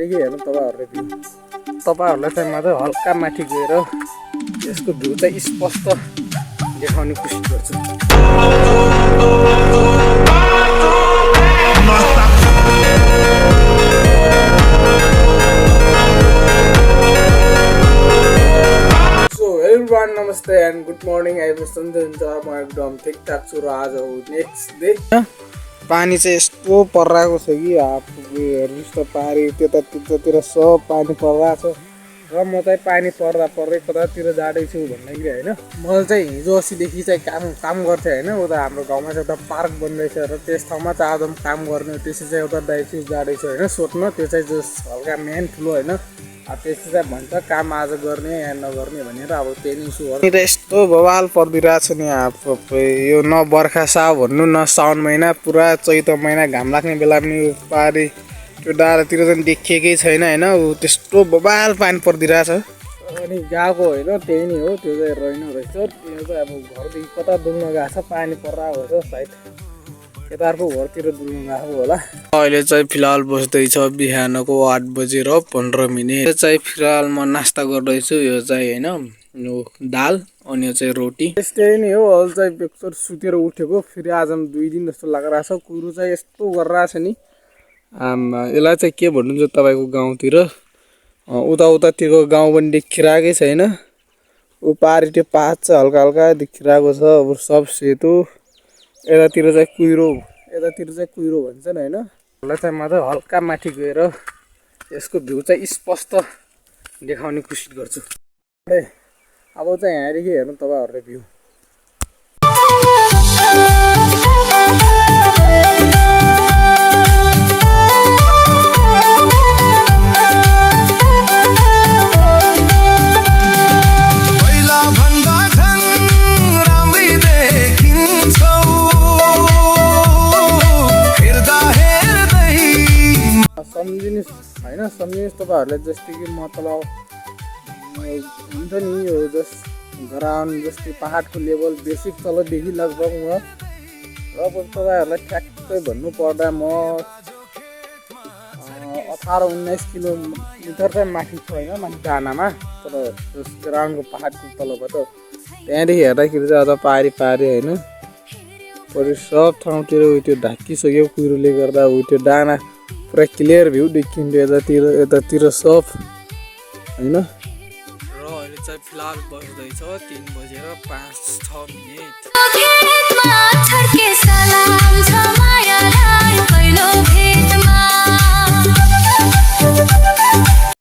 हेर्नु तपाईहरुलाई चाहिँ म चाहिँ हल्का माथि गएर यसको भ्यू चाहिँ स्पष्ट देखाउने कोसिस गर्छु। एभ्रिवान नमस्ते एन्ड गुड मर्निङ। अहिले सन्चै हुन्छ, म एकदम ठिकठाक छु र आज हो नेक्स्ट डे। पानी चाहिँ यस्तो परिरहेको छ कि हेर्नु जस्तो पारी त्यतातिर सब पानी परिरहेको छ र म चाहिँ पानी पर्दा कतातिर जाँदैछु भन्दाखेरि होइन, मैले चाहिँ हिजो अस्तिदेखि चाहिँ काम गर्थेँ होइन। उता हाम्रो गाउँमा चाहिँ एउटा पार्क बन्दैछ र त्यस ठाउँमा चाहिँ आज काम गर्ने त्यसै चाहिँ एउटा दाइछु जाँदैछु होइन सोध्न। त्यो चाहिँ जस हल्का मेन ठुलो होइन, त्यसो चाहिँ भन्छ काम आज गर्ने या नगर्ने भनेर। अब त्यही नै छु। यस्तो बवाल परिदिरहेको छ नि, यो न बर्खा सा भन्नु न साउन महिना, पुरा चैत महिना घाम लाग्ने बेला पनि पारी त्यो डाँडातिर चाहिँ देखिएकै छैन होइन। त्यस्तो बवाल पानी परिदिरहेछ अनि गएको होइन, त्यही नै हो। त्यो चाहिँ रहेन रहेछ। त्यो चाहिँ अब घरदेखि कता डुल्न गएको छ, पानी परिरहेको छ सायद यताको घरतिर डुल्नु गएको होला। अहिले चाहिँ फिलहाल बस्दैछ बिहानको 8:15 चाहिँ फिलहाल म नास्ता गर्दैछु। यो चाहिँ होइन यो दाल अनि यो चाहिँ रोटी। त्यस्तै नै हो। अहिले चाहिँ बेक्सर सुतेर उठेको, फेरि आज 2 दिन जस्तो लागिरहेछ। कुरो चाहिँ यस्तो गरिरहेछ नि, यसलाई चाहिँ के भन्नुहुन्छ तपाईँको गाउँतिर, उतातिरको गाउँ पनि देखिरहेकै छैन। पारी त्यो पात चाहिँ हल्का हल्का देखिरहेको छ। अब सब सेतो, यतातिर चाहिँ कुहिरो भन्छन् होइन। यसलाई चाहिँ म चाहिँ हल्का माथि गएर यसको भ्यू चाहिँ स्पष्ट देखाउने कोसिस गर्छु। अब चाहिँ यहाँदेखि हेर्नु तपाईँहरूले भ्यू। सम्झिनुहोस् होइन, सम्झिनुहोस् तपाईँहरूले जस्तै कि मतलब हुन्छ नि यो जस ग्राउन्ड जस्तै पहाडको लेभल बेसिक तलदेखि लगभग म र तपाईँहरूलाई ठ्याक्कै भन्नु पर्दा म 18-19 किलोमिटर चाहिँ माथि छु होइन, माथि डाँडामा। तर जस ग्राउन्डको पहाडको तलबाट त्यहाँदेखि हेर्दाखेरि चाहिँ अझ पारी होइन, परि सब ठाउँतिर त्यो ढाकिसक्यो कुहिरोले गर्दा। त्यो डाँडा पुरा क्लियर भ्यू देखिन्थ्यो यतातिर सब होइन। र अहिले चाहिँ फिलहाल बस्दैछ 3:05-6